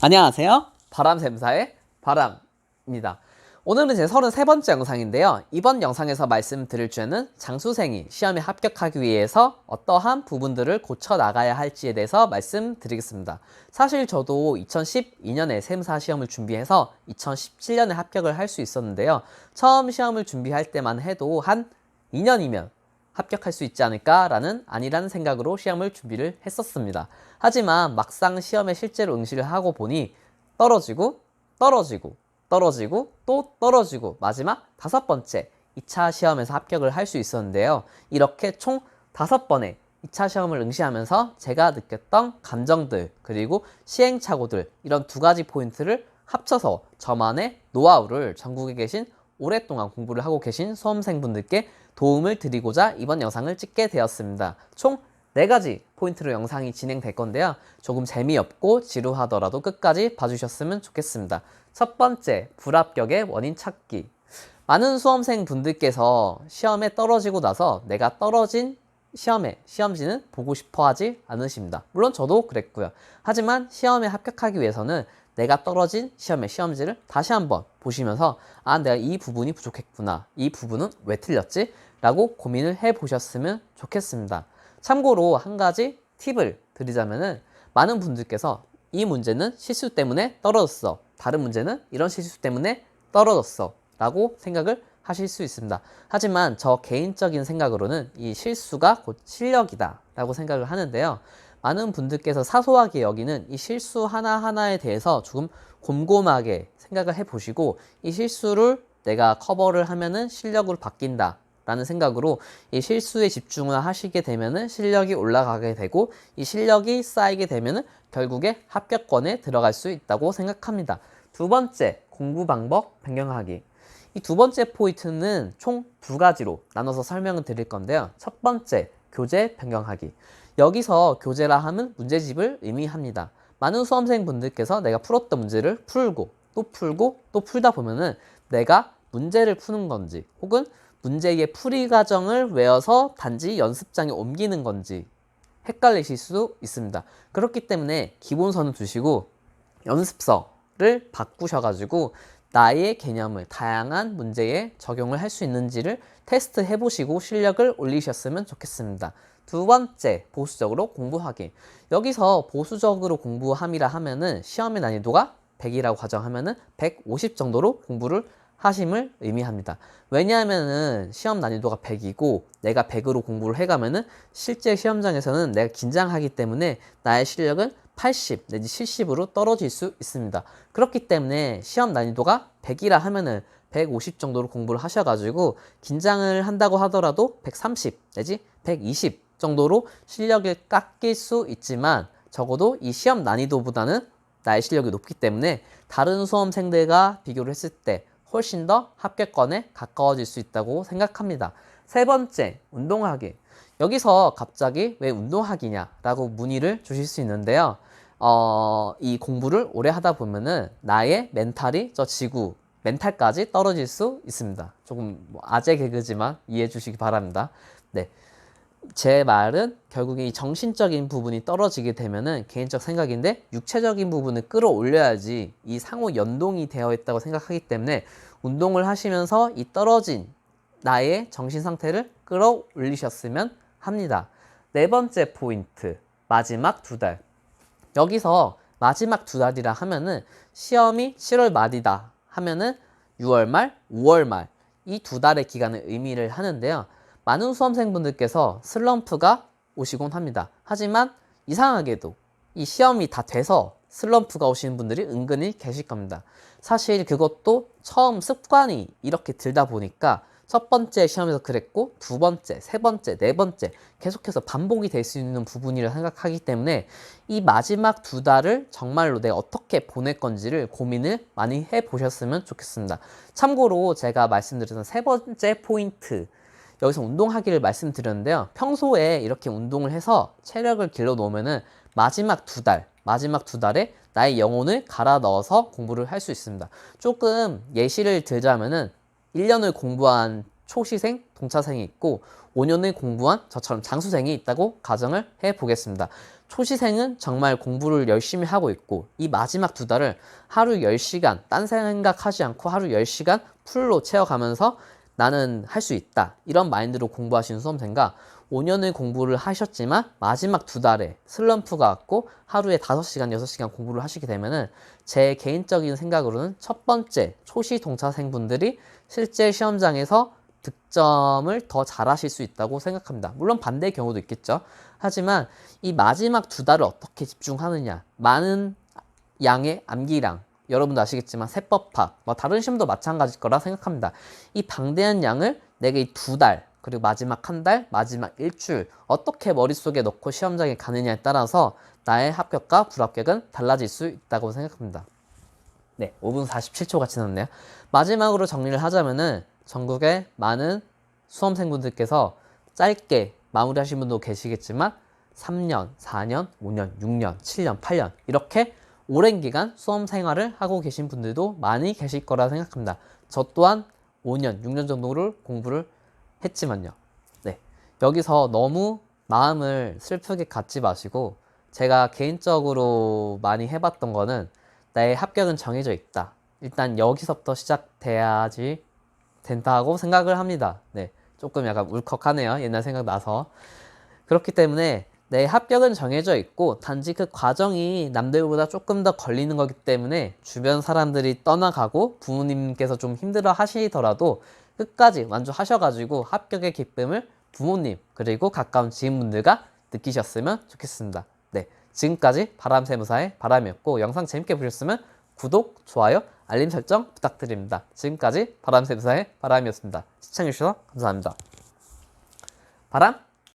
안녕하세요. 바람샘사의 바람입니다. 오늘은 제 33번째 영상인데요. 이번 영상에서 말씀드릴 주제는 장수생이 시험에 합격하기 위해서 어떠한 부분들을 고쳐 나가야 할지에 대해서 말씀드리겠습니다. 사실 저도 2012년에 샘사 시험을 준비해서 2017년에 합격을 할 수 있었는데요. 처음 시험을 준비할 때만 해도 한 2년이면 합격할 수 있지 않을까라는 아니라는 생각으로 시험을 준비를 했었습니다. 하지만 막상 시험에 실제로 응시를 하고 보니 떨어지고 또 떨어지고 마지막 5번째 2차 시험에서 합격을 할 수 있었는데요. 이렇게 총 5번의 2차 시험을 응시하면서 제가 느꼈던 감정들 그리고 시행착오들 이런 2가지 포인트를 합쳐서 저만의 노하우를 전국에 계신 오랫동안 공부를 하고 계신 수험생분들께 도움을 드리고자 이번 영상을 찍게 되었습니다. 총 4가지 포인트로 영상이 진행될 건데요. 조금 재미없고 지루하더라도 끝까지 봐주셨으면 좋겠습니다. 첫 번째, 불합격의 원인 찾기. 많은 수험생분들께서 시험에 떨어지고 나서 내가 떨어진 시험지는 보고 싶어 하지 않으십니다. 물론 저도 그랬고요. 하지만 시험에 합격하기 위해서는 내가 떨어진 시험지를 다시 한번 보시면서 내가 이 부분이 부족했구나. 이 부분은 왜 틀렸지? 라고 고민을 해보셨으면 좋겠습니다. 참고로 한 가지 팁을 드리자면은 많은 분들께서 이 문제는 실수 때문에 떨어졌어. 다른 문제는 이런 실수 때문에 떨어졌어. 라고 생각을 하실 수 있습니다. 하지만 저 개인적인 생각으로는 이 실수가 곧 실력이다. 라고 생각을 하는데요. 많은 분들께서 사소하게 여기는 이 실수 하나하나에 대해서 조금 곰곰하게 생각을 해보시고 이 실수를 내가 커버를 하면은 실력으로 바뀐다 라는 생각으로 이 실수에 집중을 하시게 되면은 실력이 올라가게 되고 이 실력이 쌓이게 되면은 결국에 합격권에 들어갈 수 있다고 생각합니다. 2번째, 공부 방법 변경하기. 이 2번째 포인트는 총 2가지로 나눠서 설명을 드릴 건데요. 첫 번째, 교재 변경하기. 여기서 교재라 하면 문제집을 의미합니다. 많은 수험생분들께서 내가 풀었던 문제를 풀고 또 풀다 보면은 내가 문제를 푸는 건지 혹은 문제의 풀이 과정을 외워서 단지 연습장에 옮기는 건지 헷갈리실 수 있습니다. 그렇기 때문에 기본서는 두시고 연습서를 바꾸셔가지고 나의 개념을 다양한 문제에 적용을 할 수 있는지를 테스트 해보시고 실력을 올리셨으면 좋겠습니다. 2번째, 보수적으로 공부하기. 여기서 보수적으로 공부함이라 하면은 시험의 난이도가 100이라고 가정하면은 150 정도로 공부를 하심을 의미합니다. 왜냐하면은 시험 난이도가 100이고 내가 100으로 공부를 해가면은 실제 시험장에서는 내가 긴장하기 때문에 나의 실력은 80 내지 70으로 떨어질 수 있습니다. 그렇기 때문에 시험 난이도가 100이라 하면은 150 정도로 공부를 하셔가지고 긴장을 한다고 하더라도 130 내지 120 정도로 실력을 깎일 수 있지만 적어도 이 시험 난이도보다는 나의 실력이 높기 때문에 다른 수험생들과 비교를 했을 때 훨씬 더 합격권에 가까워질 수 있다고 생각합니다. 3번째, 운동하기. 여기서 갑자기 왜 운동하기냐라고 문의를 주실 수 있는데요. 이 공부를 오래 하다 보면은 나의 멘탈이 지구 멘탈까지 떨어질 수 있습니다. 조금 아재 개그지만 이해해 주시기 바랍니다. 네. 제 말은 결국에 이 정신적인 부분이 떨어지게 되면은 개인적 생각인데 육체적인 부분을 끌어올려야지 이 상호 연동이 되어 있다고 생각하기 때문에 운동을 하시면서 이 떨어진 나의 정신 상태를 끌어올리셨으면 합니다. 4번째 포인트, 마지막 2달. 여기서 마지막 2달이라 하면은 시험이 7월 말이다 하면은 6월 말, 5월 말 이 2달의 기간을 의미를 하는데요. 많은 수험생분들께서 슬럼프가 오시곤 합니다. 하지만 이상하게도 이 시험이 다 돼서 슬럼프가 오시는 분들이 은근히 계실 겁니다. 사실 그것도 처음 습관이 이렇게 들다 보니까 첫 번째 시험에서 그랬고 2번째, 3번째, 4번째 계속해서 반복이 될 수 있는 부분이라 생각하기 때문에 이 마지막 2달을 정말로 내가 어떻게 보낼 건지를 고민을 많이 해보셨으면 좋겠습니다. 참고로 제가 말씀드렸던 3번째 포인트 여기서 운동하기를 말씀드렸는데요. 평소에 이렇게 운동을 해서 체력을 길러 놓으면은 마지막 2달에 나의 영혼을 갈아 넣어서 공부를 할 수 있습니다. 조금 예시를 들자면은 1년을 공부한 초시생, 동차생이 있고 5년을 공부한 저처럼 장수생이 있다고 가정을 해 보겠습니다. 초시생은 정말 공부를 열심히 하고 있고 이 마지막 2달을 하루 10시간 딴 생각하지 않고 하루 10시간 풀로 채워가면서 나는 할 수 있다. 이런 마인드로 공부하시는 수험생과 5년을 공부를 하셨지만 마지막 2달에 슬럼프가 왔고 하루에 5시간, 6시간 공부를 하시게 되면은 제 개인적인 생각으로는 첫 번째 초시 동차생분들이 실제 시험장에서 득점을 더 잘하실 수 있다고 생각합니다. 물론 반대의 경우도 있겠죠. 하지만 이 마지막 2달을 어떻게 집중하느냐, 많은 양의 암기량, 여러분도 아시겠지만 세법학, 뭐 다른 시험도 마찬가지일 거라 생각합니다. 이 방대한 양을 내가 이 2달, 그리고 마지막 1달, 마지막 일주일 어떻게 머릿속에 넣고 시험장에 가느냐에 따라서 나의 합격과 불합격은 달라질 수 있다고 생각합니다. 네, 5분 47초가 지났네요. 마지막으로 정리를 하자면은 전국의 많은 수험생분들께서 짧게 마무리하신 분도 계시겠지만 3년, 4년, 5년, 6년, 7년, 8년 이렇게 오랜 기간 수험 생활을 하고 계신 분들도 많이 계실 거라 생각합니다. 저 또한 5년, 6년 정도를 공부를 했지만요. 네, 여기서 너무 마음을 슬프게 갖지 마시고 제가 개인적으로 많이 해봤던 거는 나의 합격은 정해져 있다. 일단 여기서부터 시작돼야지 된다고 생각을 합니다. 네, 조금 약간 울컥하네요. 옛날 생각나서. 그렇기 때문에 내 합격은 정해져 있고 단지 그 과정이 남들보다 조금 더 걸리는 거기 때문에 주변 사람들이 떠나가고 부모님께서 좀 힘들어 하시더라도 끝까지 완주하셔가지고 합격의 기쁨을 부모님 그리고 가까운 지인분들과 느끼셨으면 좋겠습니다. 네, 지금까지 바람세무사의 바람이었고 영상 재밌게 보셨으면 구독, 좋아요, 알림 설정 부탁드립니다. 지금까지 바람세무사의 바람이었습니다. 시청해주셔서 감사합니다. 바람